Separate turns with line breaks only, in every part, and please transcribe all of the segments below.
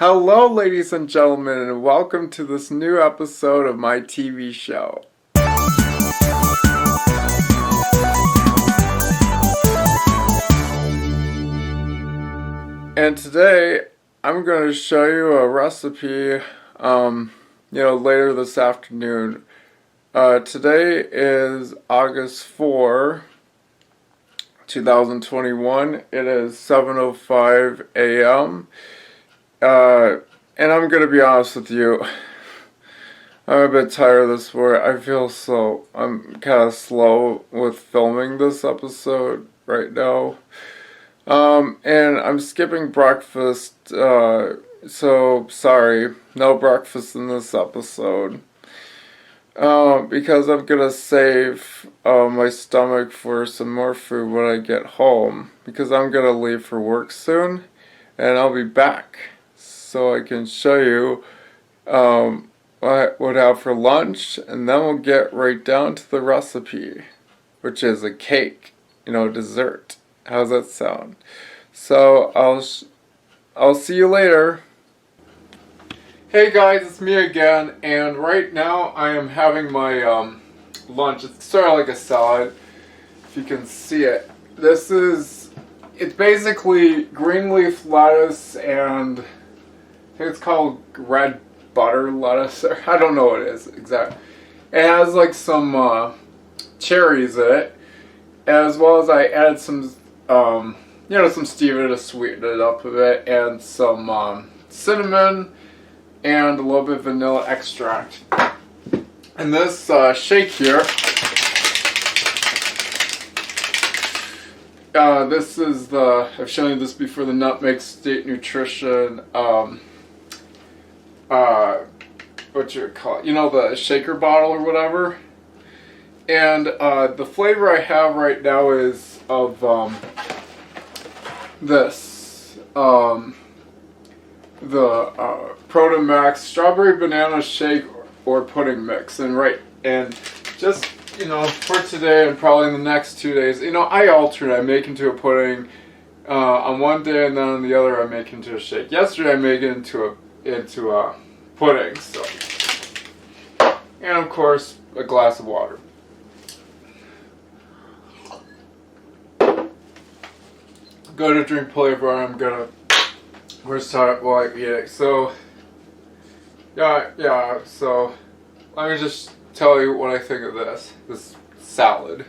Hello, ladies and gentlemen, and welcome to this new episode of my TV show. And today, I'm going to show you a recipe, later this afternoon. Today is August 4, 2021. It is 7:05 a.m. And I'm gonna be honest with you, I'm a bit tired of this work. I'm kind of slow with filming this episode right now. And I'm skipping breakfast, so sorry, no breakfast in this episode. Because I'm gonna save my stomach for some more food when I get home, because I'm gonna leave for work soon, and I'll be back so I can show you what I would have for lunch, and then we'll get right down to the recipe, which is a cake, dessert. How's that sound? So I'll see you later. Hey guys, it's me again, and right now I am having my lunch. It's sort of like a salad, if you can see it. It's basically green leaf lettuce and I think it's called red butter lettuce, or I don't know what it is exactly. It has like some cherries in it, as well as I added some stevia to sweeten it up a bit, and some cinnamon, and a little bit of vanilla extract. And this shake here, I've shown you this before, the Nutmeg State Nutrition, what you call it, the shaker bottle or whatever. And the flavor I have right now is of the Protomax Strawberry Banana Shake or Pudding Mix. And just, for today and probably in the next 2 days, I alternate. I make into a pudding on one day, and then on the other I make into a shake. Yesterday I made it into a pudding, so. And of course, a glass of water. Go to drink flavor. I'm gonna start while I eat it. So so let me just tell you what I think of this salad.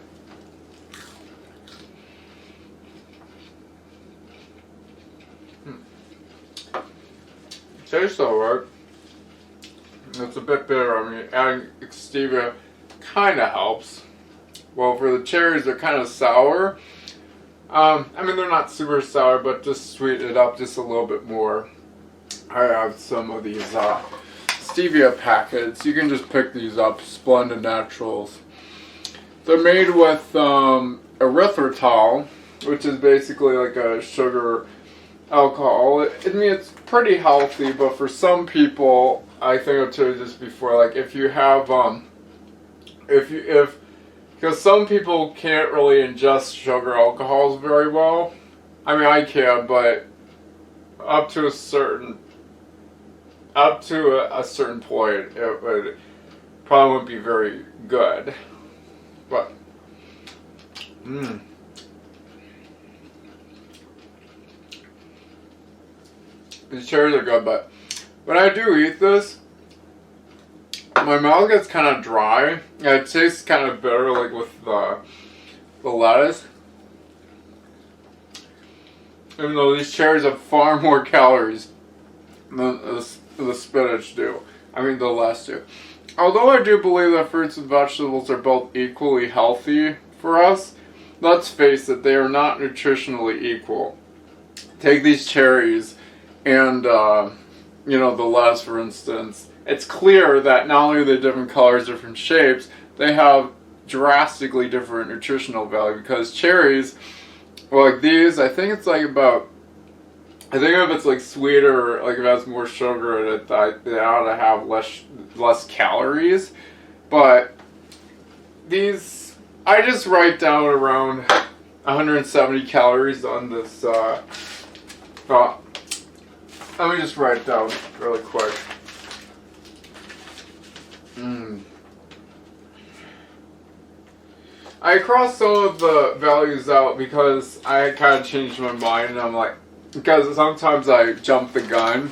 Tastes alright. It's a bit bitter. I mean, adding stevia kind of helps. Well, for the cherries, they're kind of sour. They're not super sour, but just sweeten it up just a little bit more. I have some of these stevia packets. You can just pick these up, Splendid Naturals. They're made with erythritol, which is basically like a sugar alcohol. It's pretty healthy, but for some people, I think I've told you this before, like if you have, because some people can't really ingest sugar alcohols very well. I mean, I can, but up to a certain point, it probably wouldn't be very good. But, these cherries are good, but when I do eat this, my mouth gets kind of dry. It tastes kind of bitter, like with the lettuce. Even though these cherries have far more calories than the spinach do. The lettuce do. Although I do believe that fruits and vegetables are both equally healthy for us, let's face it, they are not nutritionally equal. Take these cherries and, the lettuce, for instance. It's clear that not only are they different colors, different shapes, they have drastically different nutritional value, because cherries, like these, I think if it's like sweeter, like if it has more sugar in it, they ought to have less calories. But these, I just write down around 170 calories on this Let me just write it down really quick. I crossed some of the values out because I kind of changed my mind, and I'm like, because sometimes I jump the gun.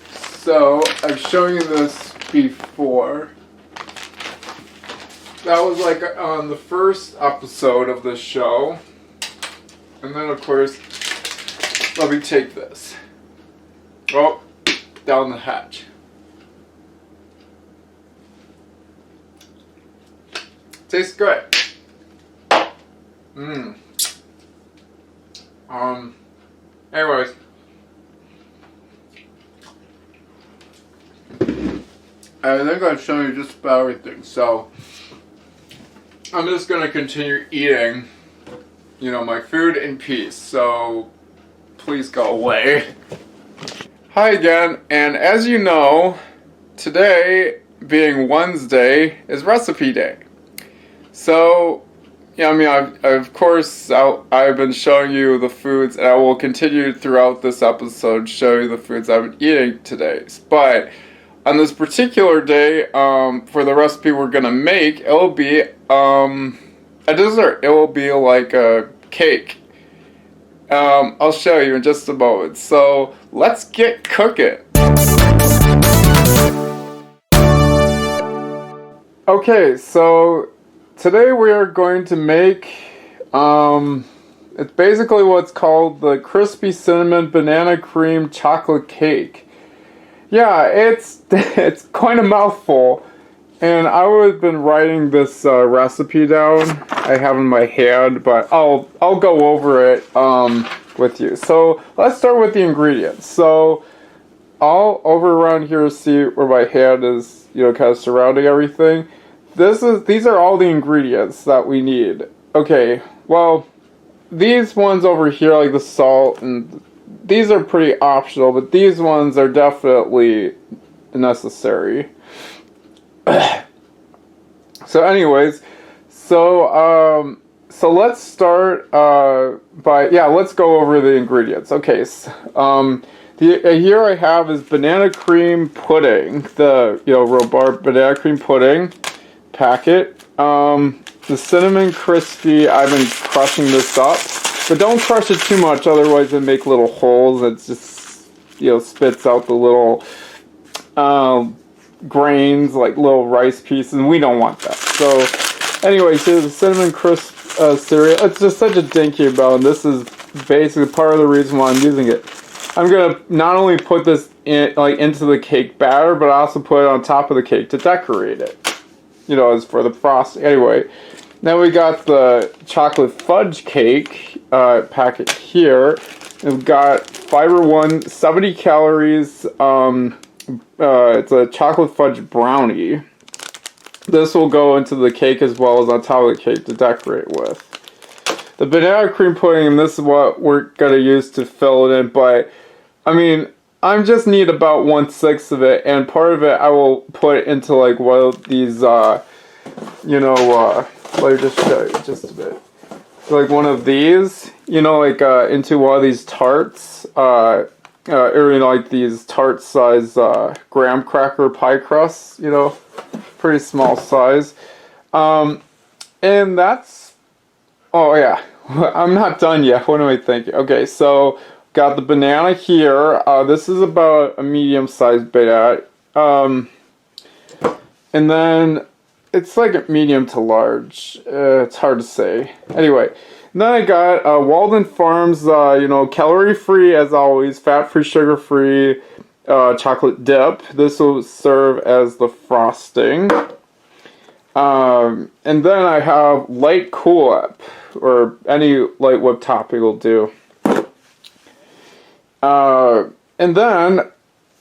So I've shown you this before. That was like on the first episode of the show. And then of course, let me take this. Oh, down the hatch. Tastes good. Anyways. I think I've shown you just about everything, so I'm just gonna continue eating, my food in peace, so please go away. Hi again, and as you know, today, being Wednesday, is recipe day. So, I've been showing you the foods, and I will continue throughout this episode to show you the foods I've been eating today. But on this particular day, for the recipe we're gonna make, it'll be a dessert. It will be like a cake. I'll show you in just a moment. So let's get cooking. Okay, so today we are going to make, it's basically what's called the crispy cinnamon banana cream chocolate cake. Yeah, it's quite a mouthful, and I would have been writing this recipe down. I have in my hand, but I'll go over it with you. So let's start with the ingredients. So I'll over around here see where my hand is, kind of surrounding everything. These are all the ingredients that we need. Okay, well, these ones over here, like the salt, and these are pretty optional, but these ones are definitely necessary. So anyways, so let's start let's go over the ingredients. Okay, so, here I have is banana cream pudding, the rhubarb banana cream pudding packet. The cinnamon crispy, I've been crushing this up, but don't crush it too much, otherwise it'll make little holes. It just spits out the little grains, like little rice pieces, and we don't want that. So anyway, so the cinnamon crisp cereal, it's just such a dinky amount, and this is basically part of the reason why I'm using it. I'm gonna not only put this into the cake batter, but I also put it on top of the cake to decorate it, as for the frosting. Anyway, then we got the chocolate fudge cake packet here. We've got Fiber One, 70 calories. It's a chocolate fudge brownie. This will go into the cake as well as on top of the cake to decorate with. The banana cream pudding, and this is what we're going to use to fill it in, but I just need about 1/6 of it, and part of it I will put into like one of these, let me just show you just a bit. So like one of these, into one of these tarts, or like these tart size graham cracker pie crusts, pretty small size. And that's, oh yeah, I'm not done yet. What am I thinking? Okay, so got the banana here. This is about a medium-sized banana. And then it's like a medium to large. It's hard to say. Anyway, and then I got Walden Farms, calorie-free as always, fat-free, sugar-free chocolate dip. This will serve as the frosting. And then I have light Cool Whip, or any light whip topping will do. And then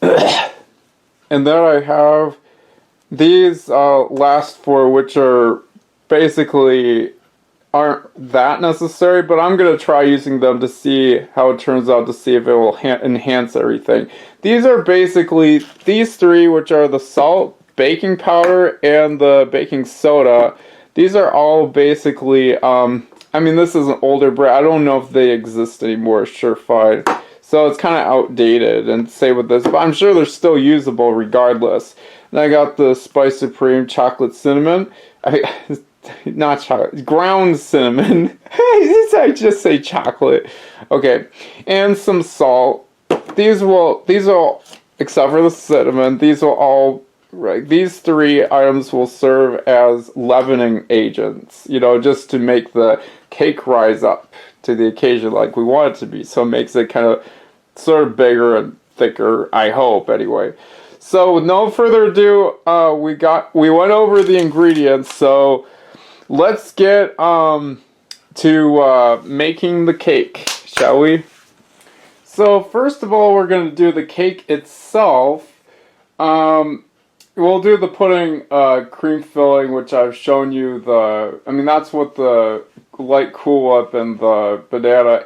I have these last four, which are basically aren't that necessary, but I'm going to try using them to see how it turns out, to see if it will enhance everything. These are basically these three, which are the salt, baking powder, and the baking soda. These are all basically, this is an older brand. I don't know if they exist anymore, Surefire. So it's kind of outdated and say with this, but I'm sure they're still usable regardless. And I got the Spice Supreme chocolate cinnamon. Not chocolate, ground cinnamon. I just say chocolate. Okay, and some salt. These will, except for the cinnamon, these will all, right, these three items will serve as leavening agents, just to make the cake rise up to the occasion like we want it to be. So it makes it kind of sort of bigger and thicker, I hope, anyway. So with no further ado, we went over the ingredients, so let's get to making the cake, shall we? So first of all, we're going to do the cake itself. We'll do the pudding cream filling, which I've shown you that's what the light Cool Whip and the banana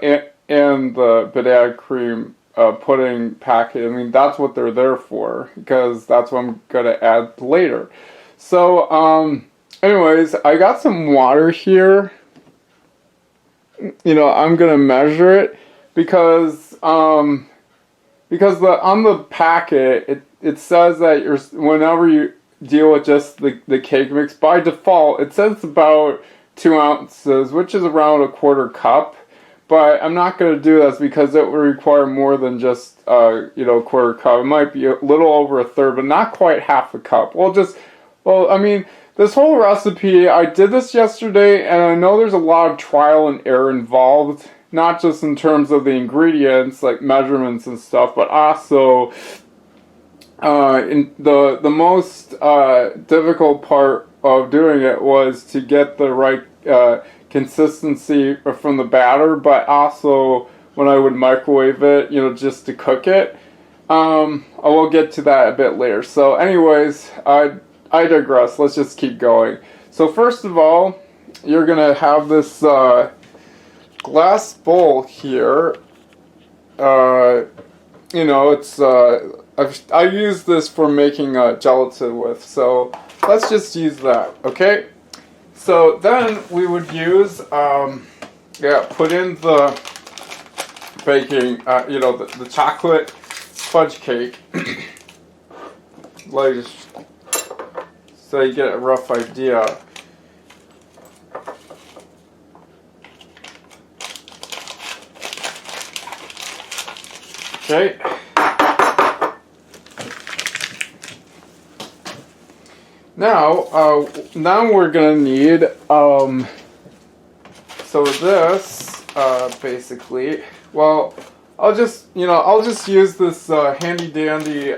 and the banana cream pudding packet. That's what they're there for, because that's what I'm going to add later. So, anyways, I got some water here. I'm going to measure it because on the packet, it says that whenever you deal with just the cake mix, by default, it says about 2 ounces, which is around a quarter cup. But I'm not going to do this because it would require more than just, a quarter cup. It might be a little over a third, but not quite half a cup. This whole recipe, I did this yesterday, and I know there's a lot of trial and error involved. Not just in terms of the ingredients, like measurements and stuff, but also the most difficult part of doing it was to get the right consistency from the batter, but also when I would microwave it, just to cook it. I will get to that a bit later. So anyways, I digress. Let's just keep going. So first of all, you're going to have this glass bowl here. I use this for making gelatin with, so let's just use that, okay? So then we would use, put in the baking, the chocolate fudge cake, so you get a rough idea. Okay. Now we're gonna need so this basically. Well, I'll just use this handy dandy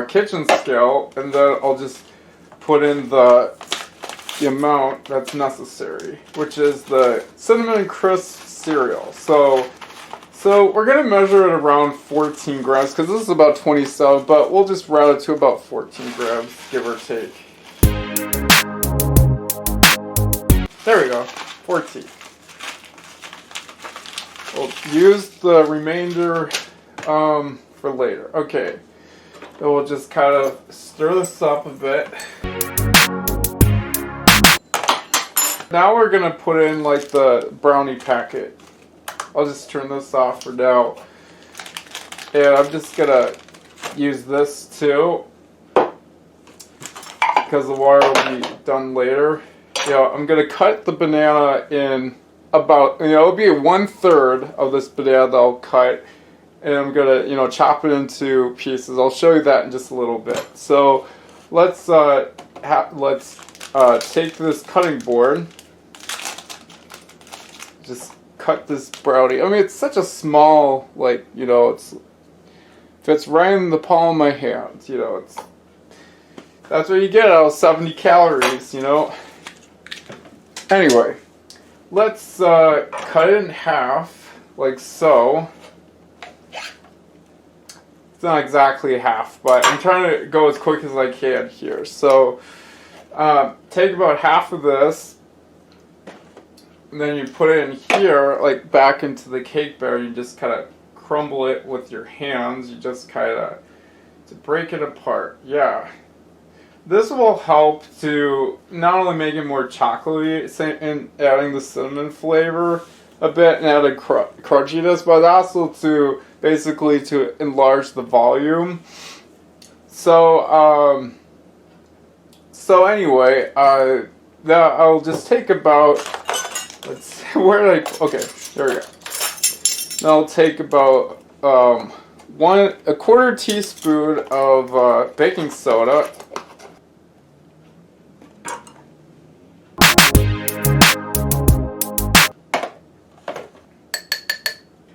kitchen scale, and then I'll just put in the amount that's necessary, which is the cinnamon crisp cereal. So we're going to measure it around 14 grams, because this is about 27, but we'll just round it to about 14 grams, give or take. There we go, 14. We'll use the remainder for later. Okay, then we'll just kind of stir this up a bit. Now we're going to put in like the brownie packet. I'll just turn this off for now. And I'm just going to use this too, because the water will be done later. I'm going to cut the banana in about, it'll be 1/3 of this banana that I'll cut. And I'm going to, chop it into pieces. I'll show you that in just a little bit. So let's take this cutting board. Just cut this brownie. It's such a small, it fits right in the palm of my hand. That's what you get out of 70 calories, Anyway, let's cut it in half, like so. It's not exactly half, but I'm trying to go as quick as I can here. So, take about half of this, and then you put it in here, like back into the cake batter. You just kind of crumble it with your hands. You just kind of to break it apart. Yeah. This will help to not only make it more chocolatey and adding the cinnamon flavor, a bit and added crunchiness, but also to basically to enlarge the volume. So anyway, now I'll just take about, let's see, okay, there we go. Now I'll take about a quarter teaspoon of baking soda.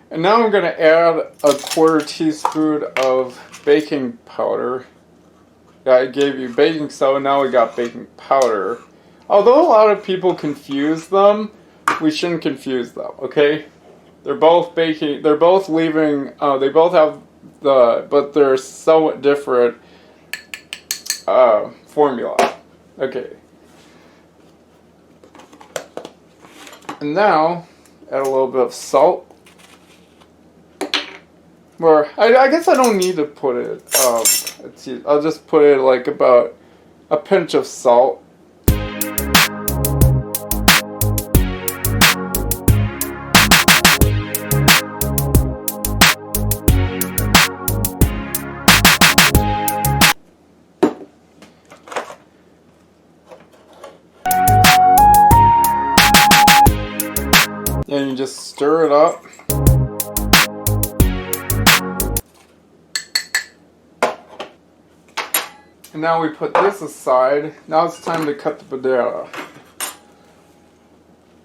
And now I'm going to add a quarter teaspoon of baking powder. Yeah, I gave you baking soda, now we got baking powder. Although a lot of people confuse them, we shouldn't confuse them, okay? They're both baking, they're both leaving, they both have but they're somewhat different formula. Okay. And now, add a little bit of salt. Or, I guess I don't need to put it, let's see, I'll just put it like about a pinch of salt. And you just stir it up. And now we put this aside. Now it's time to cut the banana.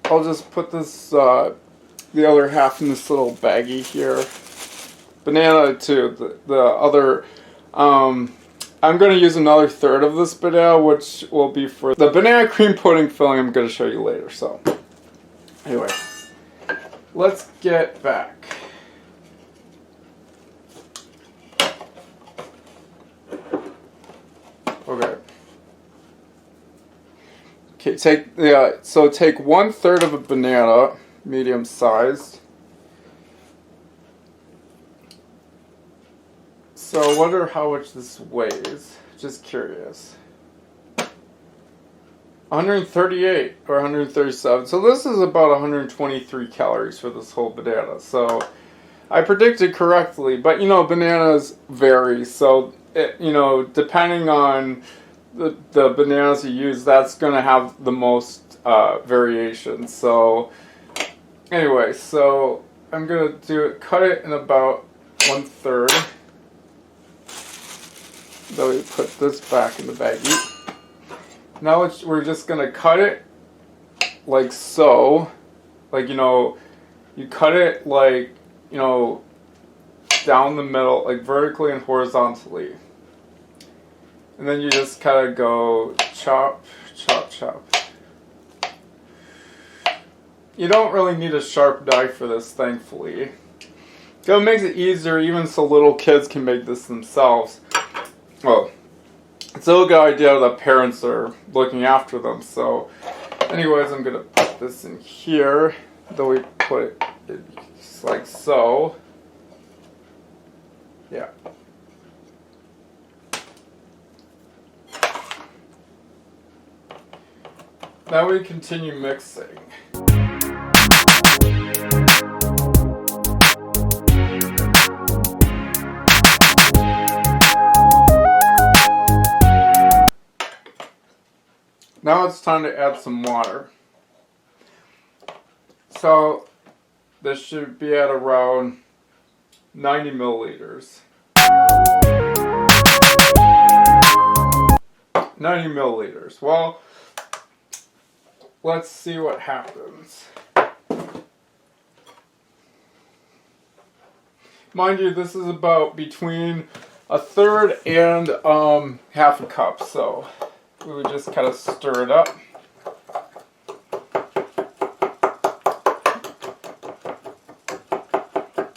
I'll just put this, the other half in this little baggie here. Banana too. The other, I'm going to use another third of this banana, which will be for the banana cream pudding filling I'm going to show you later. So, anyway, let's get back. Okay, take 1/3 of a banana, medium sized. So I wonder how much this weighs. Just curious. 138 or 137. So this is about 123 calories for this whole banana. So I predicted correctly, but bananas vary. So depending on the bananas you use, that's going to have the most variation. So anyway, so I'm going to cut it in about 1/3. Then we put this back in the baggie. Now we're just going to cut it like so. Like, you cut it like, down the middle, like vertically and horizontally. And then you just kind of go chop, chop, chop. You don't really need a sharp knife for this, thankfully. So it makes it easier even so little kids can make this themselves. Well, it's still a good idea that parents are looking after them. So anyways, I'm going to put this in here. Then we put it just like so. Yeah. Now we continue mixing. Now it's time to add some water. So this should be at around 90 milliliters. 90 milliliters. Well, let's see what happens. Mind you, this is about between 1/3 and half a cup, so we would just kind of stir it up.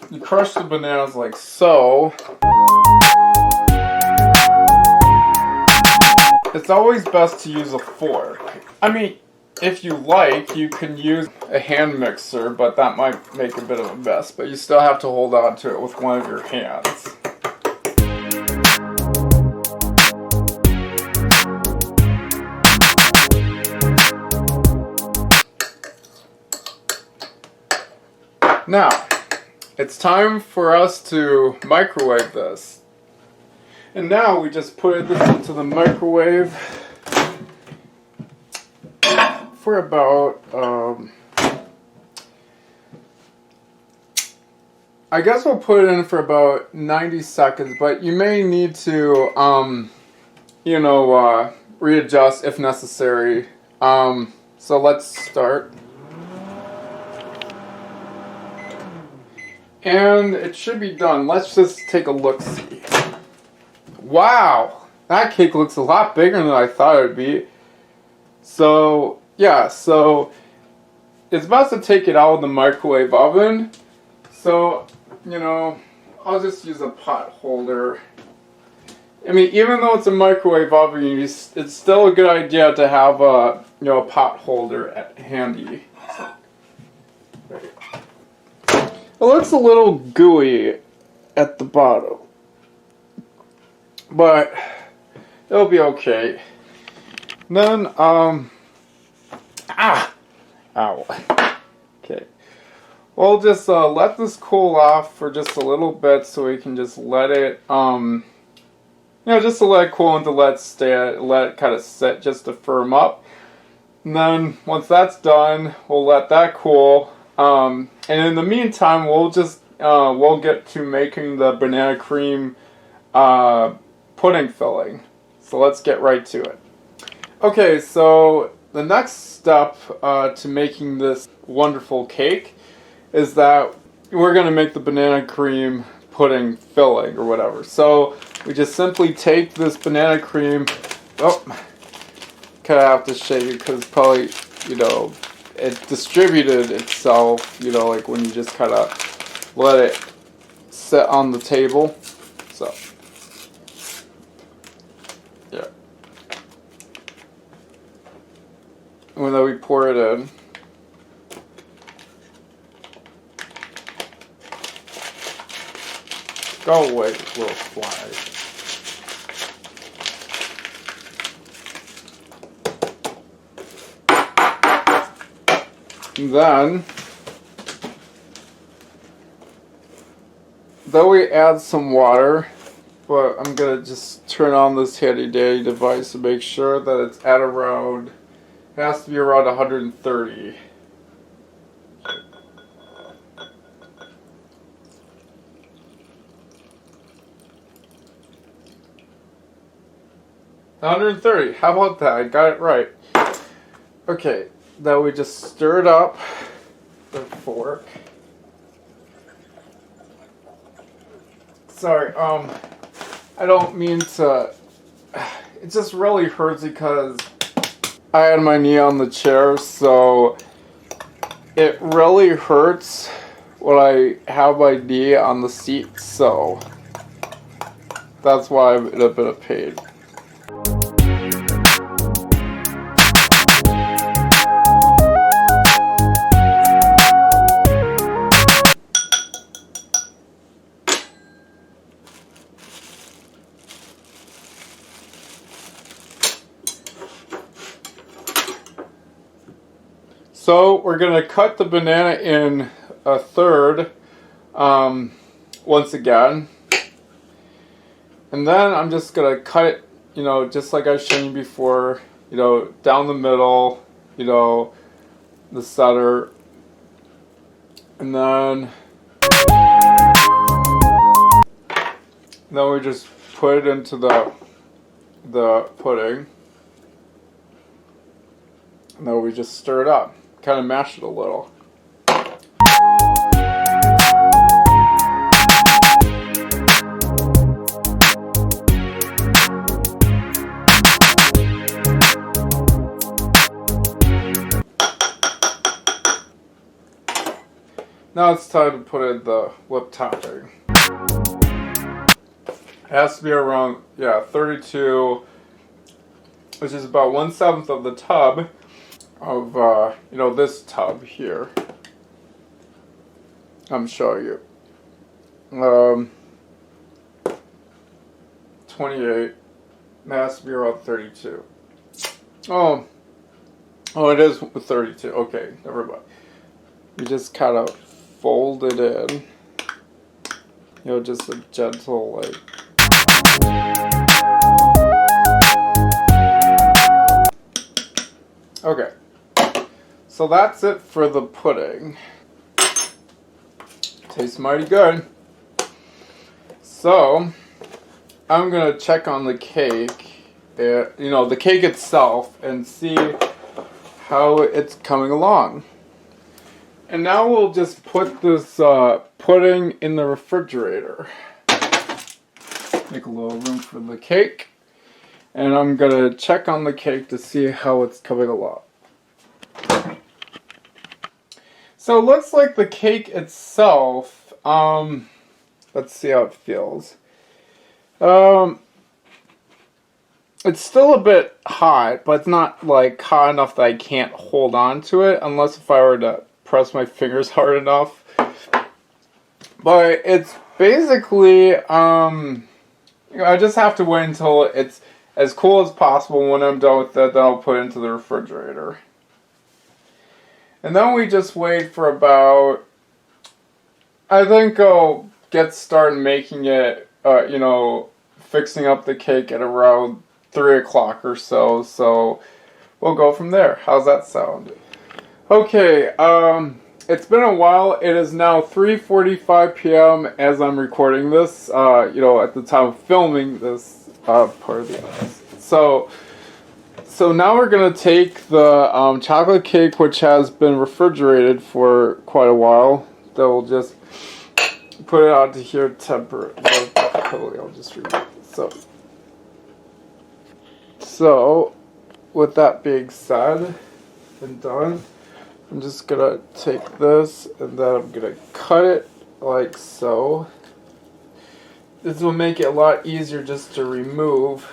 You crush the bananas like so. It's always best to use a fork. I mean, if you like, you can use a hand mixer, but that might make a bit of a mess. But you still have to hold on to it with one of your hands. Now, it's time for us to microwave this. And now we just put this into the microwave for about, I guess we'll put it in for about 90 seconds, but you may need to, readjust if necessary. So let's start. And it should be done. Let's just take a look-see. Wow! That cake looks a lot bigger than I thought it would be. So, yeah, so it's best to take it out of the microwave oven. So, I'll just use a pot holder. I mean, even though it's a microwave oven, it's still a good idea to have a pot holder handy. It looks a little gooey at the bottom, but it'll be okay. Then, ow. Okay. We'll just let this cool off for just a little bit so we can just let it, just to let it cool and to let it kind of sit just to firm up. And then once that's done, we'll let that cool. And in the meantime, we'll get to making the banana cream pudding filling. So let's get right to it. Okay, so the next step to making this wonderful cake is that we're going to make the banana cream pudding filling or whatever. So we just simply take this banana cream. Oh, kind of have to shake it because probably, it distributed itself, like when you just kind of let it sit on the table. So, yeah. And then we pour it in. Go away, little fly. Then we add some water, but I'm gonna just turn on this handy dandy device to make sure that it's at around, it has to be around 130. How about that? I got it right. Okay. Then we just stir it up with a fork. Sorry, I don't mean to. It just really hurts because I had my knee on the chair, so it really hurts when I have my knee on the seat, so that's why I'm in a bit of pain. So we're going to cut the banana in a third once again. And then I'm just going to cut it, just like I showed you before, down the middle, the center. And then we just put it into the pudding. And then we just stir it up. Kind of mash it a little. Now it's time to put in the whipped topping. It has to be around, 32, which is about 1/7 of the tub of, this tub here. I'm showing you. 28. It has to be around 32. Oh, it is 32. Okay, never mind. You just kind of fold it in. You know, just a gentle, like... Okay. So that's it for the pudding. Tastes mighty good. So, I'm going to check on the cake, the cake itself, and see how it's coming along. And now we'll just put this pudding in the refrigerator. Make a little room for the cake. And I'm going to check on the cake to see how it's coming along. So it looks like the cake itself, let's see how it feels. It's still a bit hot, but it's not like hot enough that I can't hold on to it, unless if I were to press my fingers hard enough. But it's basically, I just have to wait until it's as cool as possible. When I'm done with it, then I'll put it into the refrigerator. And then we just wait for about, I think I'll get started making it, fixing up the cake at around 3 o'clock or so. So we'll go from there. How's that sound? Okay, it's been a while. It is now 3:45 p.m. as I'm recording this, at the time of filming this part of the episode. So now we're going to take the chocolate cake, which has been refrigerated for quite a while. Then we'll just put it out to here temporarily. I'll just remove it. So, with that being said and done, I'm just going to take this and then I'm going to cut it like so. This will make it a lot easier just to remove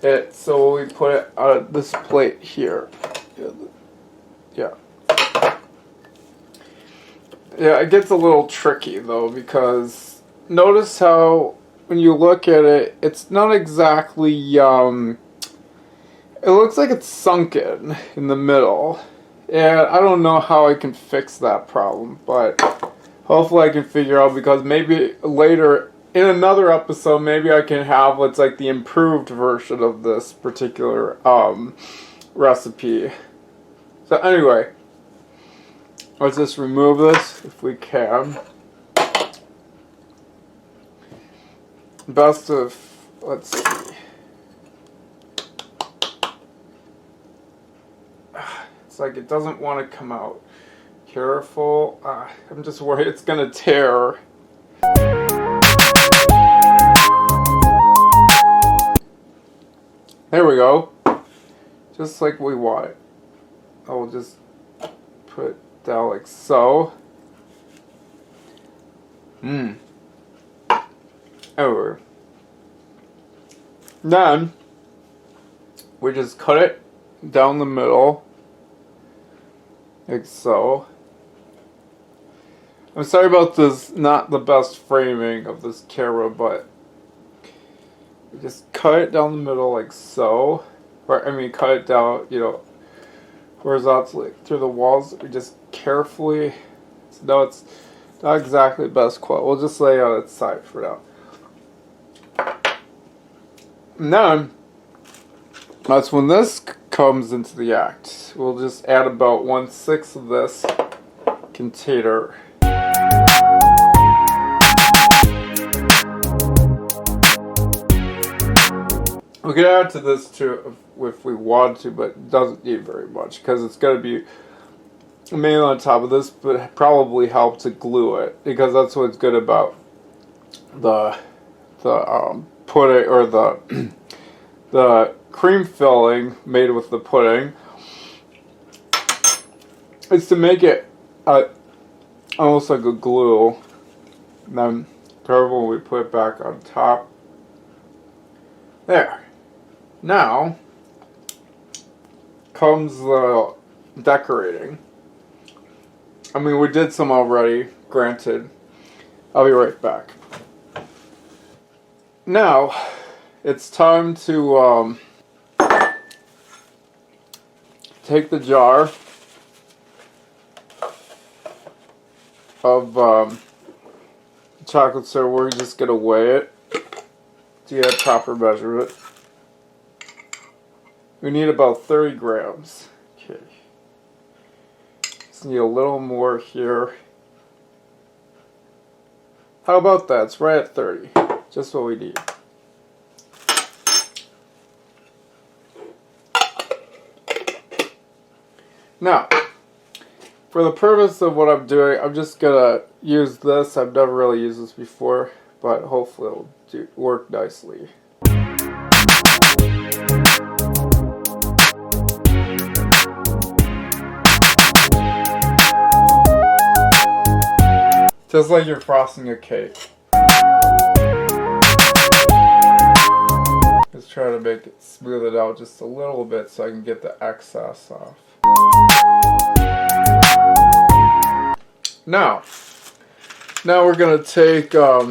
it, so we put it on this plate here. Yeah, it gets a little tricky though, because notice how when you look at it, it's not exactly, it looks like it's sunken in the middle. And I don't know how I can fix that problem, but hopefully I can figure out, because maybe later in another episode, maybe I can have what's like the improved version of this particular recipe. So anyway, let's just remove this if we can. Best of, let's see. It's like it doesn't want to come out. Careful. I'm just worried it's going to tear. There we go. Just like we want it. I will just put it down like so. Over. Then we just cut it down the middle. Like so. I'm sorry about this, not the best framing of this camera, but just cut it down the middle like so. Or, cut it down, horizontally through the walls. We just carefully, no, it's not exactly the best quote. We'll just lay it on its side for now. And then, that's when this comes into the act. We'll just add about 1/6 of this container. We could add to this too if we want to, but it doesn't need very much because it's going to be mainly on top of this, but it probably help to glue it, because that's what's good about the pudding, or the cream filling made with the pudding, is to make it almost like a glue. And then careful when we put it back on top. There. Now comes the decorating. We did some already, granted. I'll be right back. Now, it's time to take the jar of chocolate syrup. We're just going to weigh it to get a proper measurement. We need about 30 grams. Okay. Just need a little more here. How about that? It's right at 30. Just what we need. Now, for the purpose of what I'm doing, I'm just gonna use this. I've never really used this before, but hopefully it'll work nicely. Just like you're frosting a cake. Just try to make it smooth it out just a little bit so I can get the excess off. Now we're gonna take this.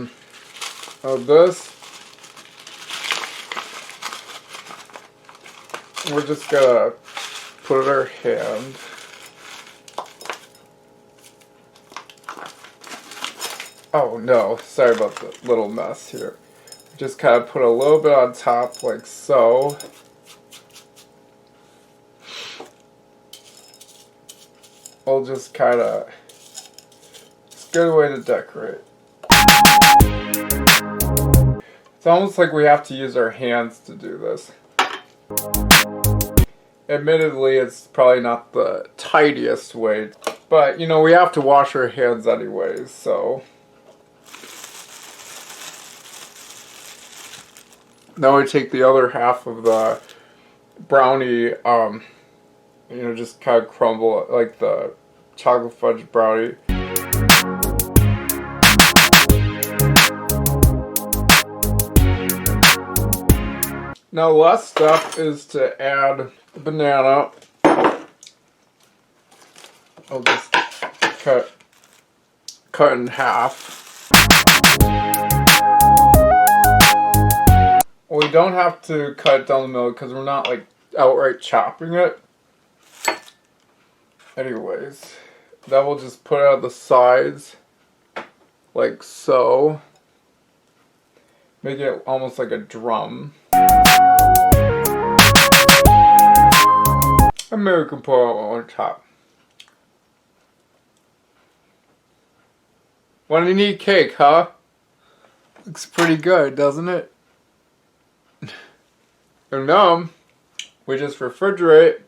We're just gonna put it in our hand. Oh no, sorry about the little mess here. Just kind of put a little bit on top like so. We'll just kind of, it's a good way to decorate. It's almost like we have to use our hands to do this. Admittedly, it's probably not the tidiest way, but you know, we have to wash our hands anyways, so. Now we take the other half of the brownie, you know, just kind of crumble it like the chocolate fudge brownie. Now the last step is to add the banana. I'll just cut in half. We don't have to cut it down the middle because we're not like outright chopping it. Anyways, then we'll just put it on the sides like so. Make it almost like a drum. And maybe we can put it on top. Want a neat cake, huh? Looks pretty good, doesn't it? And now we just refrigerate,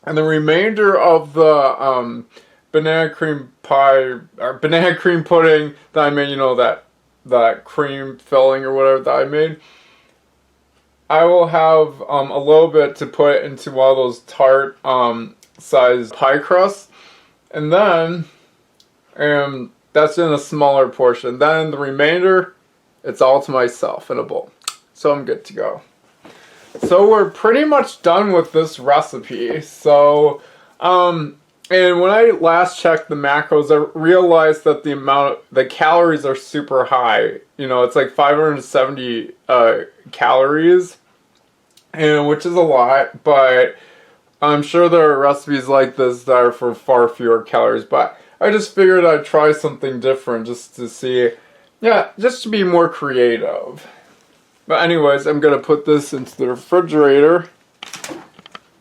and the remainder of the banana cream pie or banana cream pudding that I made, you know, that cream filling or whatever that I made, I will have a little bit to put into one of those tart size pie crusts, and then that's in a smaller portion. Then the remainder, it's all to myself in a bowl. So I'm good to go. So we're pretty much done with this recipe. So, and when I last checked the macros, I realized that the calories are super high. You know, it's like 570 calories, and which is a lot, but I'm sure there are recipes like this that are for far fewer calories, but I just figured I'd try something different just to see, yeah, just to be more creative. But anyways, I'm going to put this into the refrigerator.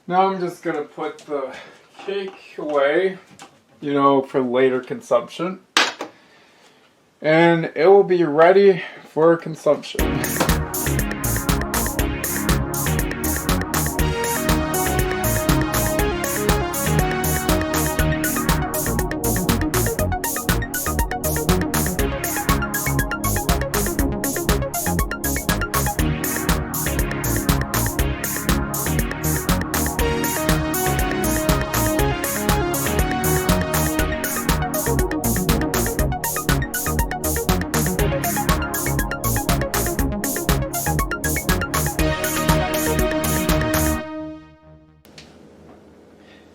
Now I'm just going to put the cake away, you know, for later consumption. And it will be ready for consumption.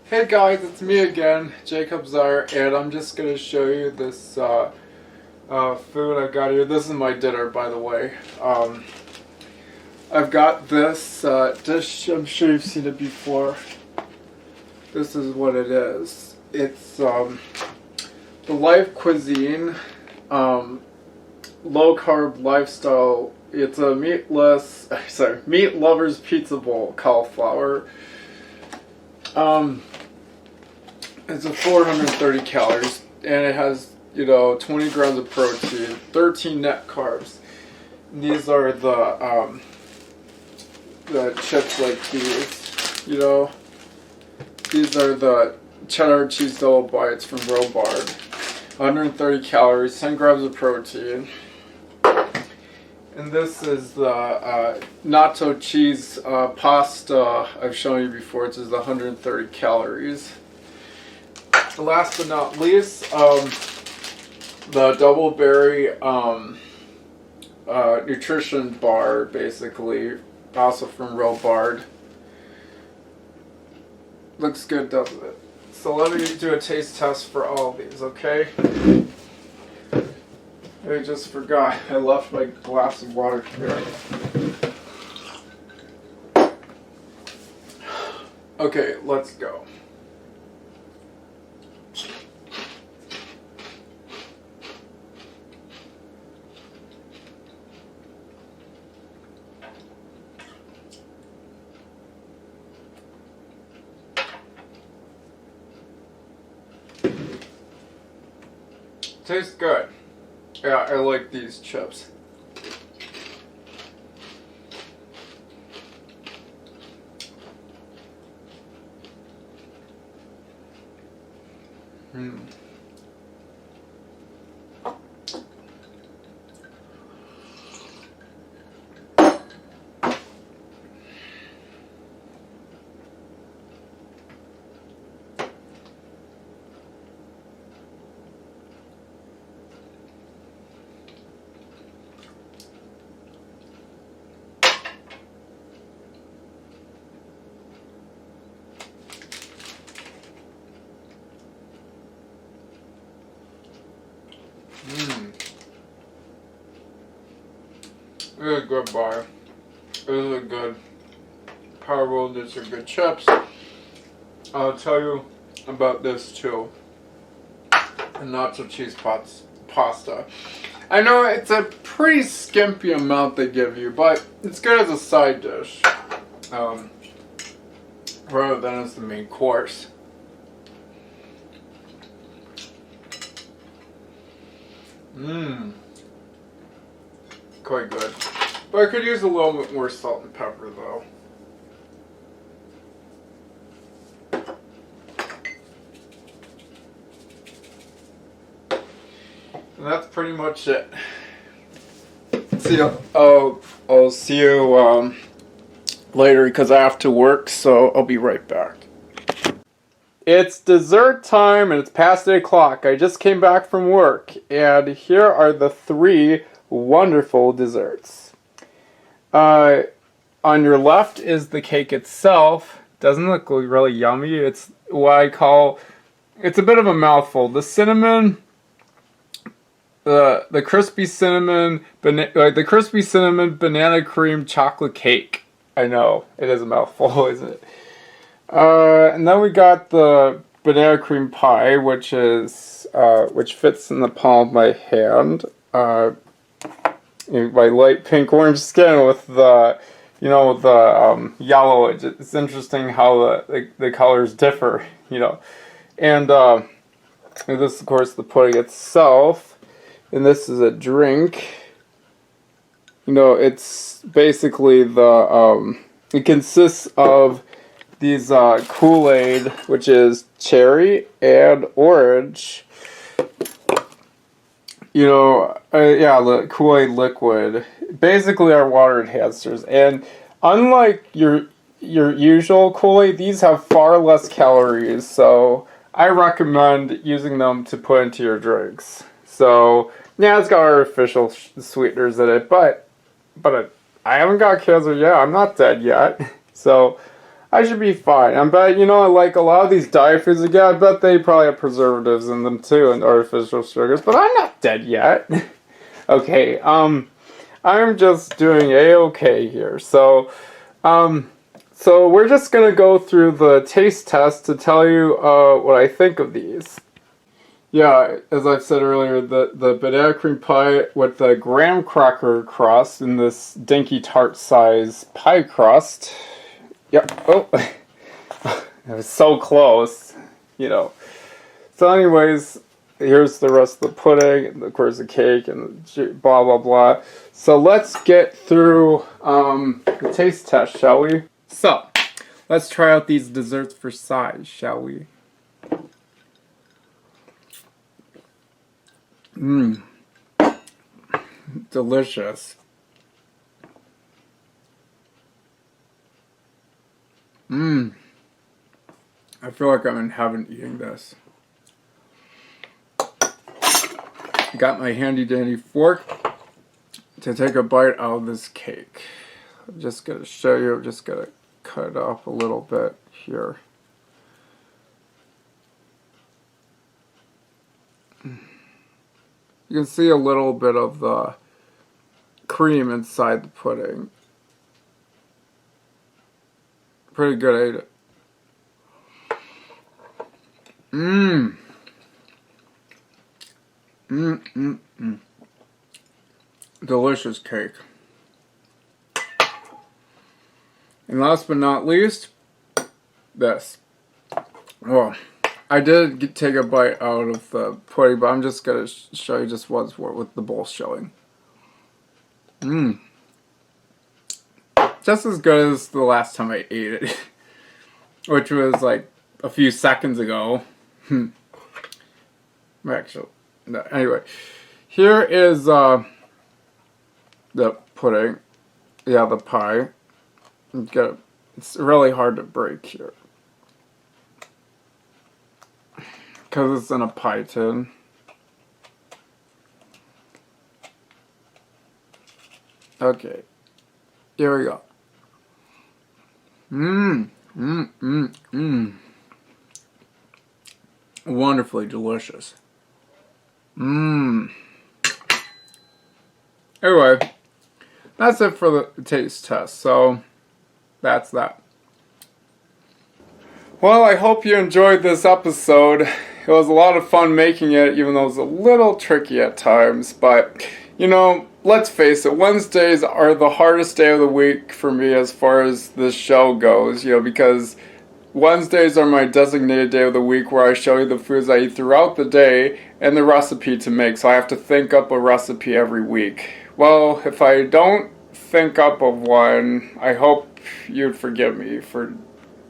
Hey guys, it's me again, Jacob Zeier, and I'm just going to show you this food I've got here. This is my dinner, by the way. I've got this dish. I'm sure you've seen it before. This is what it is. It's Life Cuisine, low carb lifestyle. It's a meat lovers pizza bowl, cauliflower. It's a 430 calories, and it has 20 grams of protein, 13 net carbs. And these are the chips like these. These are the cheddar cheese double bites from Robard. 130 calories, 10 grams of protein. And this is the nacho cheese pasta I've shown you before. It's 130 calories. Last but not least, the double berry nutrition bar, basically, also from Robard. Looks good, doesn't it? So let me do a taste test for all of these, okay? I just forgot. I left my glass of water here. Okay, let's go. Tastes good. Yeah, I like these chips. This is a good bar. This is a good power roll. These are good chips. I'll tell you about this too. And nacho cheese pasta. I know it's a pretty skimpy amount they give you, but it's good as a side dish. Rather than as the main course. Quite good. But I could use a little bit more salt and pepper though. And that's pretty much it. See you. I'll see you later because I have to work, so I'll be right back. It's dessert time and it's past 8 o'clock. I just came back from work and here are the 3 wonderful desserts. On your left is the cake itself. Doesn't look really yummy. It's what I call, it's a bit of a mouthful. The cinnamon, the crispy cinnamon, the crispy cinnamon banana cream chocolate cake. I know, it is a mouthful, isn't it? And then we got the banana cream pie, which fits in the palm of my hand. My light pink orange skin with the, yellow. It's interesting how the colors differ, And this, of course, the pudding itself. And this is a drink. It's basically it consists of these Kool-Aid, which is cherry and orange. The Kool-Aid liquid basically are water enhancers, and unlike your usual Kool-Aid, these have far less calories, so I recommend using them to put into your drinks. So yeah, it's got artificial sweeteners in it, but I haven't got cancer yet. I'm not dead yet, so I should be fine. I bet, like a lot of these diet foods again, I bet they probably have preservatives in them too and artificial sugars, but I'm not dead yet. Okay, I'm just doing A-okay here. So we're just gonna go through the taste test to tell you what I think of these. Yeah, as I've said earlier, the banana cream pie with the graham cracker crust in this dinky tart size pie crust. Yep. Oh, it was so close, you know. So, anyways, here's the rest of the pudding, and of course the cake, and blah blah blah. So let's get through the taste test, shall we? So, let's try out these desserts for size, shall we? Mmm. Delicious. Mmm. I feel like I'm in heaven eating this. Got my handy dandy fork to take a bite out of this cake. I'm just going to show you, I'm just going to cut it off a little bit here. You can see a little bit of the cream inside the pudding. Pretty good, ain't it? Mmm. Delicious cake. And last but not least, this. Oh, I did take a bite out of the pudding, but I'm just going to show you just once more with the bowl showing. Mmm. Just as good as the last time I ate it, which was like a few seconds ago. Actually, no, anyway, here is the pudding. Yeah, the pie. It's really hard to break here because it's in a pie tin. Okay, here we go. Wonderfully delicious. Anyway, that's it for the taste test. So, that's that. Well, I hope you enjoyed this episode. It was a lot of fun making it, even though it was a little tricky at times. But, you know, let's face it, Wednesdays are the hardest day of the week for me as far as this show goes, you know, because Wednesdays are my designated day of the week where I show you the foods I eat throughout the day and the recipe to make. So I have to think up a recipe every week. Well, if I don't think up of one, I hope you'd forgive me for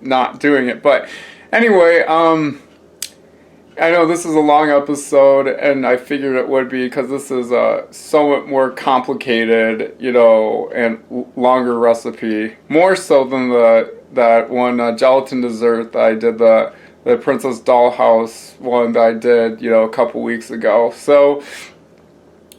not doing it. But anyway, I know this is a long episode, and I figured it would be because this is a somewhat more complicated, you know, and longer recipe. More so than that one gelatin dessert that I did, the Princess Dollhouse one that I did, you know, a couple weeks ago. So,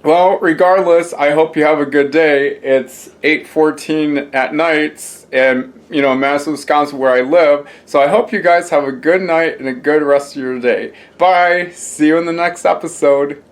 well, regardless, I hope you have a good day. It's 8:14 at night, and you know, Madison, Wisconsin, where I live. So I hope you guys have a good night and a good rest of your day. Bye. See you in the next episode.